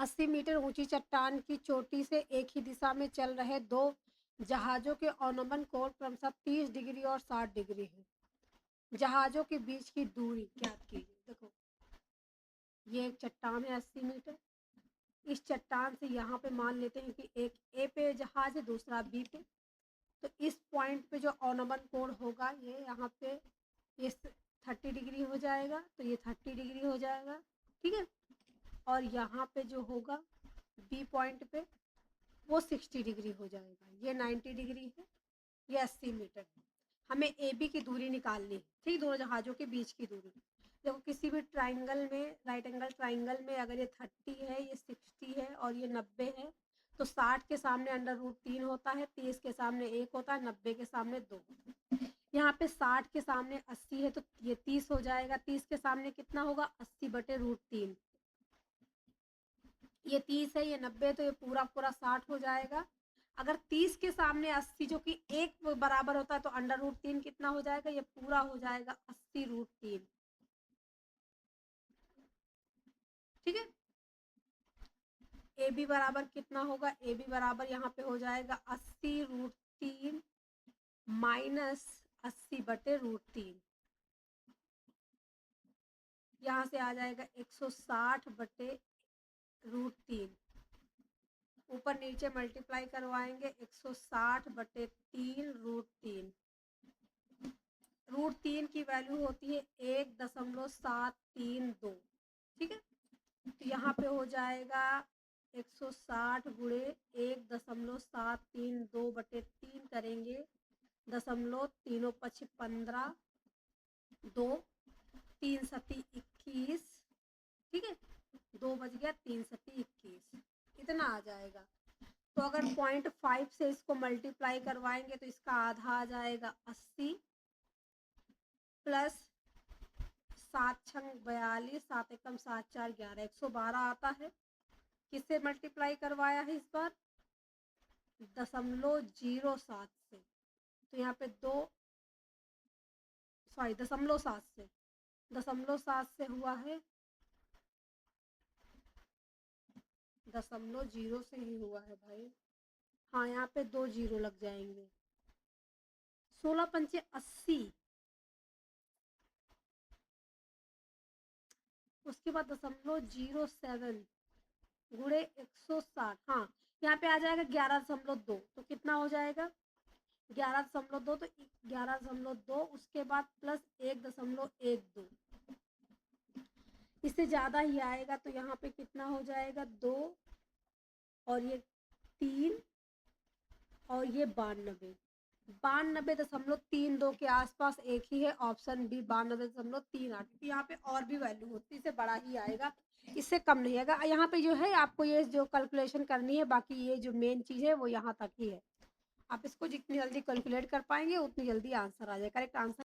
80 metre ऊंची चट्टान की चोटी से एक ही दिशा में चल रहे दो जहाजों के अवनमन कोण क्रमशः 30 डिग्री और 60 डिग्री है। जहाजों के बीच की दूरी ज्ञात कीजिए। देखो, ये एक चट्टान है 80 मीटर। इस चट्टान से यहाँ पे मान लेते हैं कि एक ए पे जहाज है, दूसरा बी पे। तो इस पॉइंट पे जो अवनमन कोण होगा ये यहाँ पे ये 30 डिग्री हो जाएगा, तो ये 30 डिग्री हो जाएगा, ठीक है। और यहाँ पे जो होगा बी पॉइंट पे वो 60 डिग्री हो जाएगा। ये 90 डिग्री है, ये 80 मीटर है। हमें ए बी की दूरी निकालनी है, ठीक, दोनों जहाज़ों के बीच की दूरी। देखो, किसी भी ट्राइंगल में, राइट एंगल ट्राइंगल में अगर ये 30 है, ये 60 है और ये 90 है, तो 60 के सामने √3 होता है, 30 के सामने 1 होता है, 90 के सामने 2। यहाँ पे 60 के सामने 80 है तो ये 30 हो जाएगा। 30 के सामने कितना होगा? 80/√3। ये 30 है, ये 90 है, तो ये पूरा पूरा 60 हो जाएगा। अगर 30 के सामने 80 जो कि 1 बराबर होता है तो √3 कितना हो जाएगा? ये पूरा हो जाएगा 80√3, ठीक है। ए बी बराबर कितना होगा? ए बी बराबर यहाँ पे हो जाएगा 80√3 माइनस 80/√3। यहाँ से आ जाएगा 160/√3। ऊपर नीचे मल्टीप्लाई करवाएंगे, 160/3 √3। √3 की वैल्यू होती है 1.732, ठीक है। तो यहाँ पे हो जाएगा 160 गुणे 1.732/3 करेंगे, दशमलव तीनों पक्ष 15, 2 3 सती 21, ठीक है। 2 बज गया, 3 सती 21, इतना आ जाएगा। तो अगर 0.5 से इसको मल्टीप्लाई करवाएंगे तो इसका आधा आ जाएगा 80 प्लस 7 छंग 42, 7 एकम 7 4 11, 112 आता है। किससे मल्टीप्लाई करवाया है इस बार? 0.07 से। तो यहाँ पे 0.7 से, 0.7 से हुआ है, 0.0 से ही हुआ है भाई। हाँ, यहाँ पे 2 जीरो लग जाएंगे। 16 पंचे 80, उसके बाद 0.07 गुणे 160। हाँ, यहाँ पे आ जाएगा 11.2, तो कितना हो जाएगा? 11.2, तो 11.2 उसके बाद प्लस 1.12, इससे ज़्यादा ही आएगा। तो यहाँ पे कितना हो जाएगा? 2 और ये 3 और ये 92.32 के आसपास एक ही है, ऑप्शन बी 92.38। यहाँ पे और भी वैल्यू होती है, इससे बड़ा ही आएगा, इससे कम नहीं आएगा। यहाँ पे जो है आपको ये जो कैलकुलेशन करनी है, बाकी ये जो मेन चीज़ है वो यहाँ तक ही है। आप इसको जितनी जल्दी कैलकुलेट कर पाएंगे उतनी जल्दी आंसर आ जाएगा। Correct answer